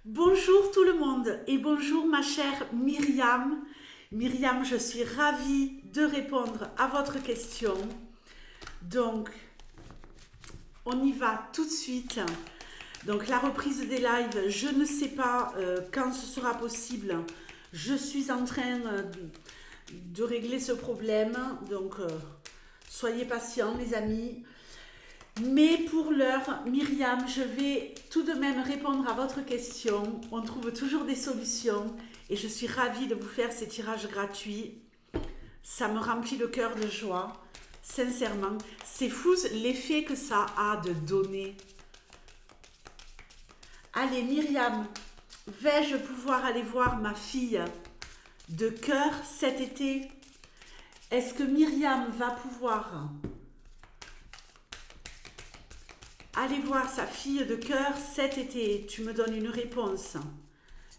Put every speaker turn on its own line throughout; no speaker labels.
Bonjour tout le monde et bonjour ma chère Myriam. Myriam, je suis ravie de répondre à votre question. Donc, on y va tout de suite. Donc, la reprise des lives, je ne sais pas quand ce sera possible. Je suis en train de régler ce problème. Donc, soyez patients les amis. Mais pour l'heure, Myriam, je vais tout de même répondre à votre question. On trouve toujours des solutions et je suis ravie de vous faire ces tirages gratuits. Ça me remplit le cœur de joie, sincèrement. C'est fou l'effet que ça a de donner. Allez, Myriam, vais-je pouvoir aller voir ma fille de cœur cet été? Est-ce que Myriam va pouvoir aller voir sa fille de cœur cet été? Tu me donnes une réponse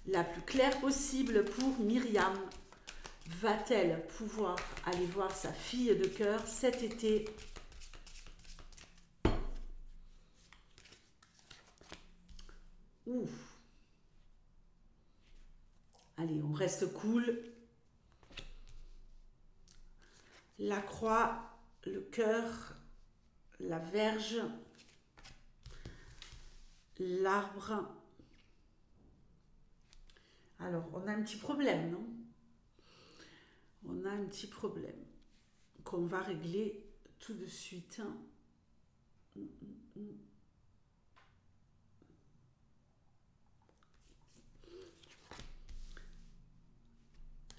la plus claire possible pour Myriam. Va-t-elle pouvoir aller voir sa fille de cœur cet été? Ouf. Allez, on reste cool. La croix, le cœur, la verge, l'arbre. Alors, on a un petit problème, non? On a un petit problème qu'on va régler tout de suite.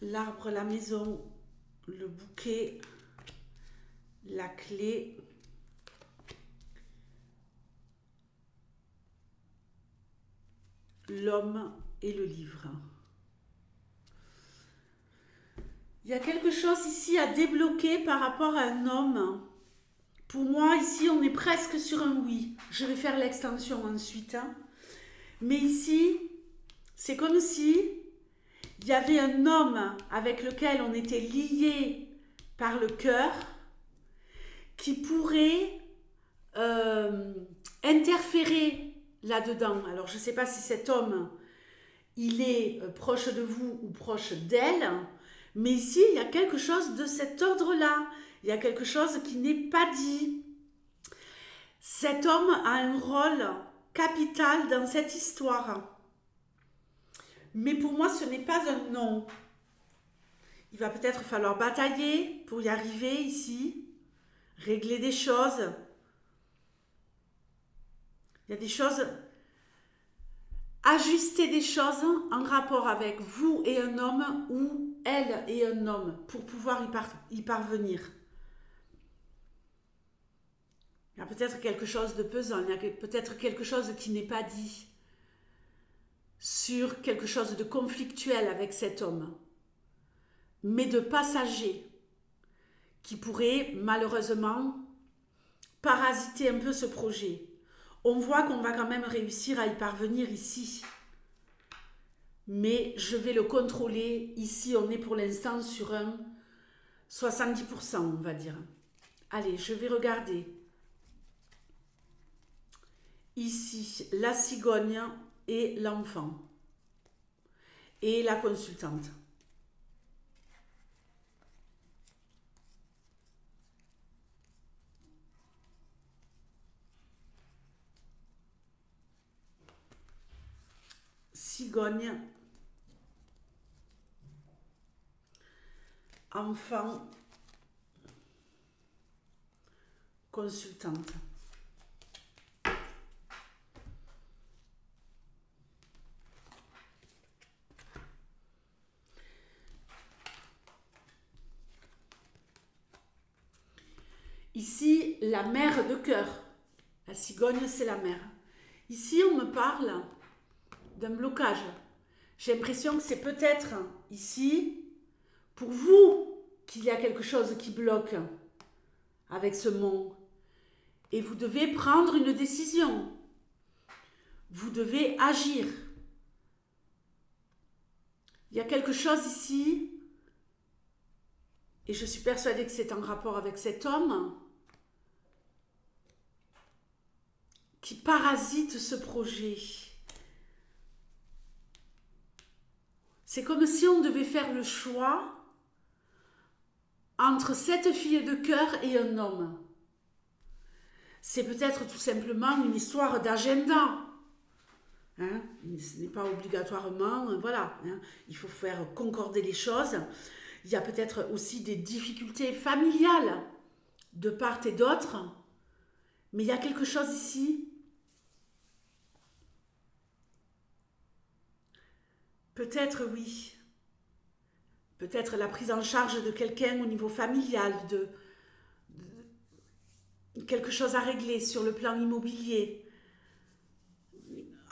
L'arbre, la maison, le bouquet, la clé, l'homme et le livre. Il y a quelque chose ici à débloquer par rapport à un homme. Pour moi, ici, on est presque sur un oui. Je vais faire l'extension ensuite. Mais ici, c'est comme si il y avait un homme avec lequel on était lié par le cœur qui pourrait interférer là-dedans. Alors, je ne sais pas si cet homme, il est proche de vous ou proche d'elle, mais ici, il y a quelque chose de cet ordre-là. Il y a quelque chose qui n'est pas dit. Cet homme a un rôle capital dans cette histoire. Mais pour moi, ce n'est pas un non. Il va peut-être falloir batailler pour y arriver ici, régler des choses. Il y a des choses, ajuster des choses en rapport avec vous et un homme ou elle et un homme pour pouvoir y parvenir. Il y a peut-être quelque chose de pesant, il y a peut-être quelque chose qui n'est pas dit sur quelque chose de conflictuel avec cet homme, mais de passager qui pourrait malheureusement parasiter un peu ce projet. On voit qu'on va quand même réussir à y parvenir ici. Mais je vais le contrôler. Ici, on est pour l'instant sur un 70%, on va dire. Allez, je vais regarder. Ici, la cigogne et l'enfant. Et la consultante. Cigogne, enfant, consultante. Ici, la mère de cœur. La cigogne, c'est la mère. Ici, on me parle d'un blocage. J'ai l'impression que c'est peut-être ici, pour vous, qu'il y a quelque chose qui bloque avec ce mot. Et vous devez prendre une décision. Vous devez agir. Il y a quelque chose ici, et je suis persuadée que c'est en rapport avec cet homme, qui parasite ce projet. C'est comme si on devait faire le choix entre cette fille de cœur et un homme. C'est peut-être tout simplement une histoire d'agenda. Hein, ce n'est pas obligatoirement, voilà, hein, il faut faire concorder les choses. Il y a peut-être aussi des difficultés familiales de part et d'autre, mais il y a quelque chose ici. Peut-être oui, peut-être la prise en charge de quelqu'un au niveau familial, de quelque chose à régler sur le plan immobilier,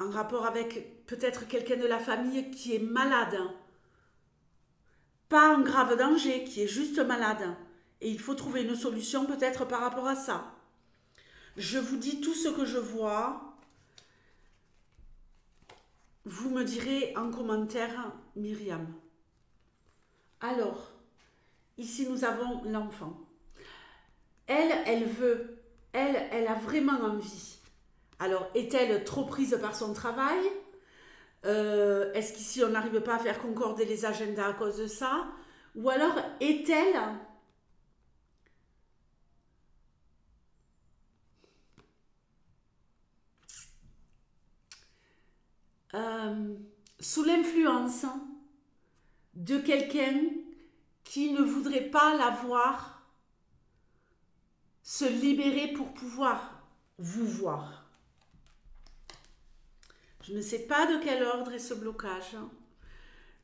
en rapport avec peut-être quelqu'un de la famille qui est malade, pas en grave danger, qui est juste malade. Et il faut trouver une solution peut-être par rapport à ça. Je vous dis tout ce que je vois. Vous me direz en commentaire, Myriam. Alors, ici nous avons l'enfant. Elle veut, elle a vraiment envie. Alors, est-elle trop prise par son travail? Est-ce qu'ici on n'arrive pas à faire concorder les agendas à cause de ça? Ou alors est-elle sous l'influence de quelqu'un qui ne voudrait pas la voir se libérer pour pouvoir vous voir? Je ne sais pas de quel ordre est ce blocage,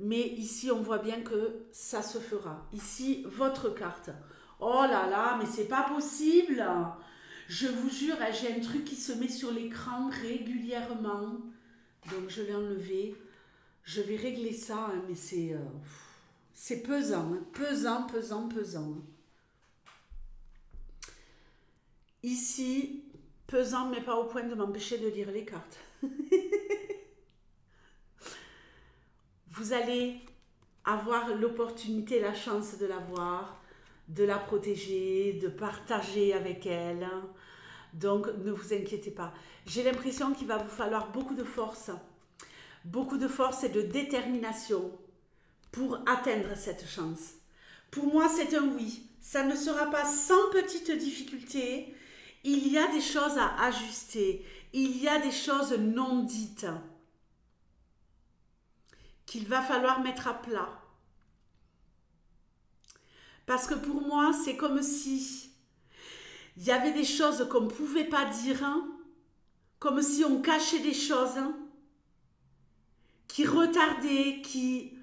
mais ici on voit bien que ça se fera. Ici, votre carte. Oh là là, mais c'est pas possible. Je vous jure, j'ai un truc qui se met sur l'écran régulièrement. Donc je l'ai enlevé. Je vais régler ça, hein, mais c'est pesant, hein, pesant, pesant, pesant. Ici, pesant, mais pas au point de m'empêcher de lire les cartes. Vous allez avoir l'opportunité, la chance de la voir, de la protéger, de partager avec elle. Donc, ne vous inquiétez pas. J'ai l'impression qu'il va vous falloir beaucoup de force et de détermination pour atteindre cette chance. Pour moi, c'est un oui. Ça ne sera pas sans petite difficulté. Il y a des choses à ajuster. Il y a des choses non dites qu'il va falloir mettre à plat. Parce que pour moi, c'est comme si il y avait des choses qu'on ne pouvait pas dire, comme si on cachait des choses qui retardaient, qui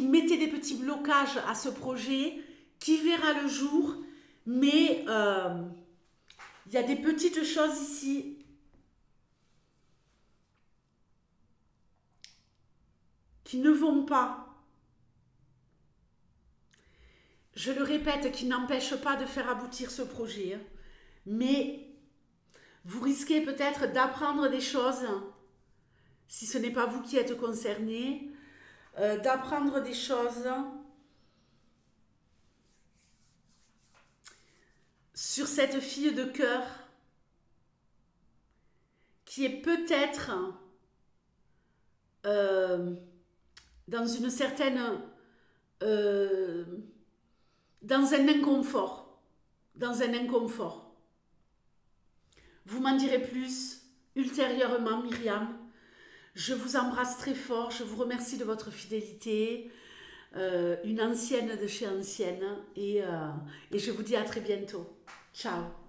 mettaient des petits blocages à ce projet, qui verra le jour, mais il y a des petites choses ici qui ne vont pas. Je le répète, qui n'empêchent pas de faire aboutir ce projet. Mais vous risquez peut-être d'apprendre des choses, si ce n'est pas vous qui êtes concerné, d'apprendre des choses sur cette fille de cœur qui est peut-être dans une certaine... dans un inconfort. Vous m'en direz plus ultérieurement, Myriam. Je vous embrasse très fort, je vous remercie de votre fidélité, une ancienne de chez ancienne, et je vous dis à très bientôt. Ciao.